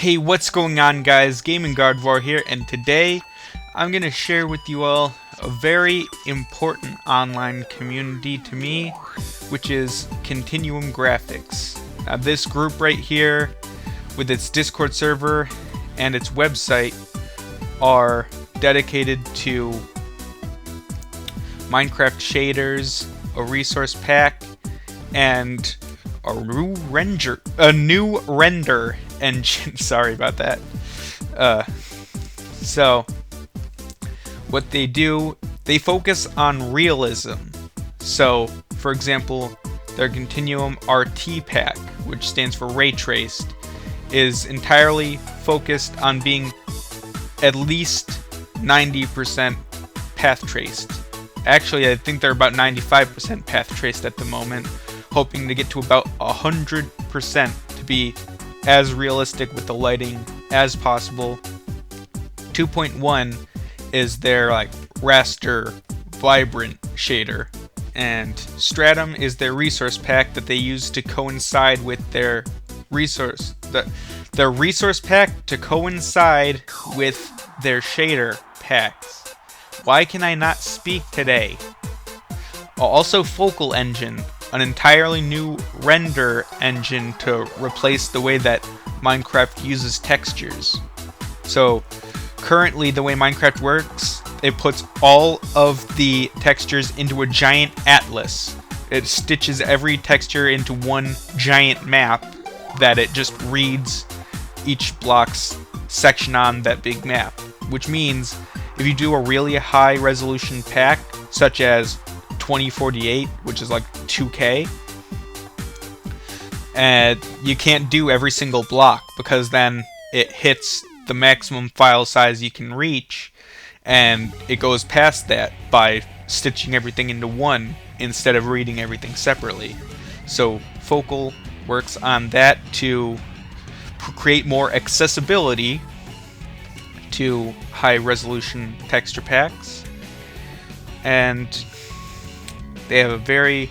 Hey, what's going on, guys? Gaming Gardevoir here, and today I'm going to share with you all a very important online community to me, which is Continuum Graphics. Now, this group right here, with its Discord server and its website, are dedicated to Minecraft shaders, a resource pack, and a new render engine. Sorry about that. So what they do, they focus on realism. So, for example, their Continuum RT pack, which stands for Ray Traced, is entirely focused on being at least 90% path traced. Actually, I think they're about 95% path traced at the moment, hoping to get to about 100% to be as realistic with the lighting as possible. 2.1 is their raster vibrant shader, and Stratum is their resource pack that they use to coincide with their resource pack to coincide with their shader packs. Why can I not speak today? Also, Focal Engine, an entirely new render engine to replace the way that Minecraft uses textures. So currently the way Minecraft works, it puts all of the textures into a giant atlas. It stitches every texture into one giant map that it just reads each block's section on that big map. Which means if you do a really high resolution pack, such as 2048, which is like 2K, and you can't do every single block because then it hits the maximum file size you can reach, and it goes past that by stitching everything into one instead of reading everything separately. So Focal works on that to create more accessibility to high resolution texture packs, and they have a very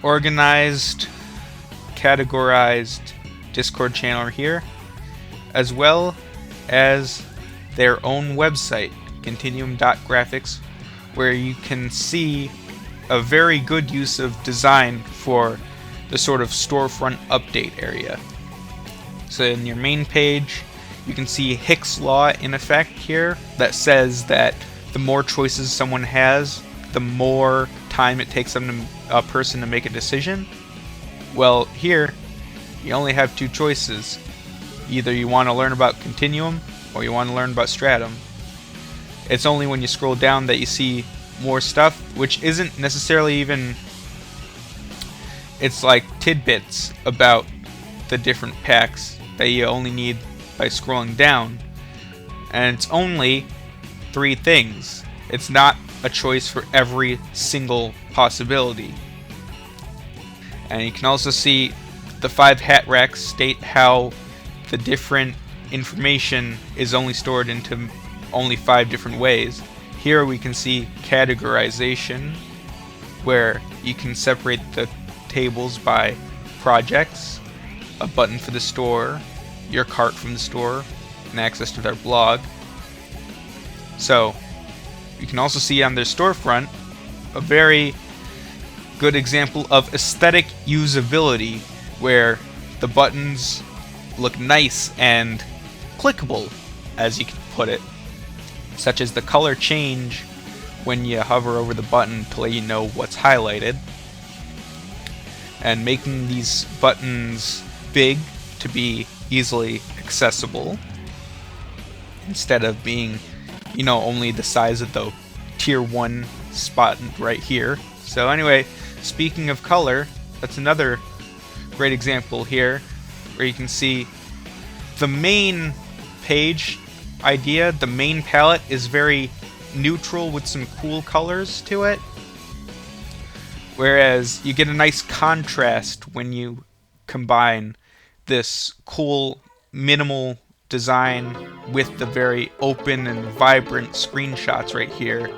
organized, categorized Discord channel here, as well as their own website, continuum.graphics, where you can see a very good use of design for the sort of storefront update area. So in your main page, you can see Hicks' Law in effect here that says that the more choices someone has, the more time it takes a person to make a decision. Well, here, you only have two choices. Either you want to learn about Continuum, or you want to learn about Stratum. It's only when you scroll down that you see more stuff, which isn't necessarily even... It's like tidbits about the different packs that you only need by scrolling down. And it's only 3 things. It's not a choice for every single possibility. And you can also see the 5 hat racks state how the different information is only stored into only 5 different ways. Here we can see categorization, where you can separate the tables by projects, a button for the store, your cart from the store, and access to their blog. So you can also see on their storefront a very good example of aesthetic usability, where the buttons look nice and clickable, as you can put it, such as the color change when you hover over the button to let you know what's highlighted, and making these buttons big to be easily accessible instead of being, only the size of the tier 1 spot right here. So anyway, speaking of color, that's another great example here, where you can see the main page idea, the main palette is very neutral with some cool colors to it, whereas you get a nice contrast when you combine this cool minimal design with the very open and vibrant screenshots right here,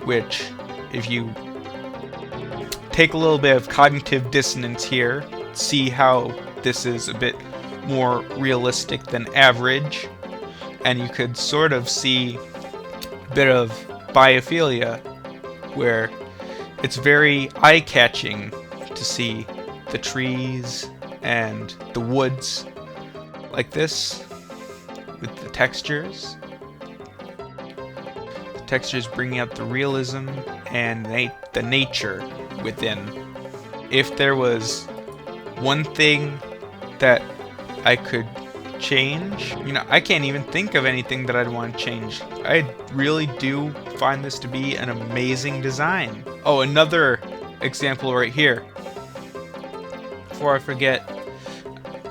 which, if you take a little bit of cognitive dissonance here, see how this is a bit more realistic than average, and you could sort of see a bit of biophilia, where it's very eye-catching to see the trees and the woods like this with the textures. The textures bringing out the realism and the nature within. If there was one thing that I could change, I can't even think of anything that I'd want to change. I really do find this to be an amazing design. Oh, another example right here. Before I forget,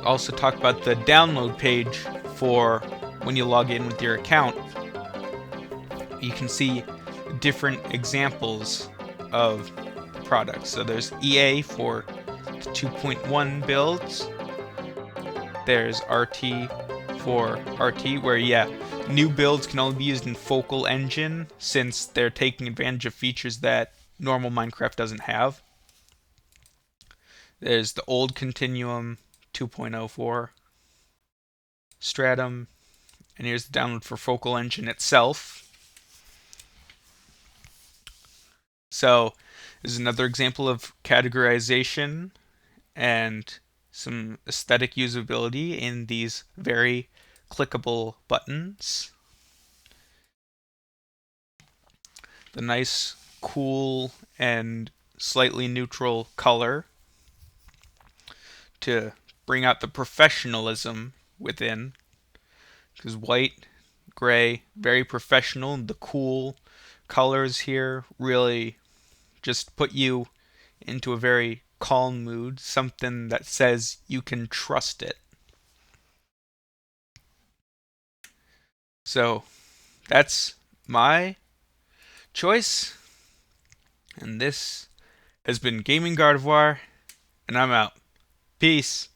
also talk about the download page for when you log in with your account. You can see different examples of products. So there's EA for the 2.1 builds. There's RT for RT, where new builds can only be used in Focal Engine since they're taking advantage of features that normal Minecraft doesn't have. There's the old Continuum 2.04 Stratum, and here's the download for Focal Engine itself. So this is another example of categorization and some aesthetic usability in these very clickable buttons. The nice, cool, and slightly neutral color to bring out the professionalism within, because white, gray, very professional. The cool colors here really just put you into a very calm mood, something that says you can trust it. So that's my choice, and this has been Gaming Gardevoir, and I'm out. Peace.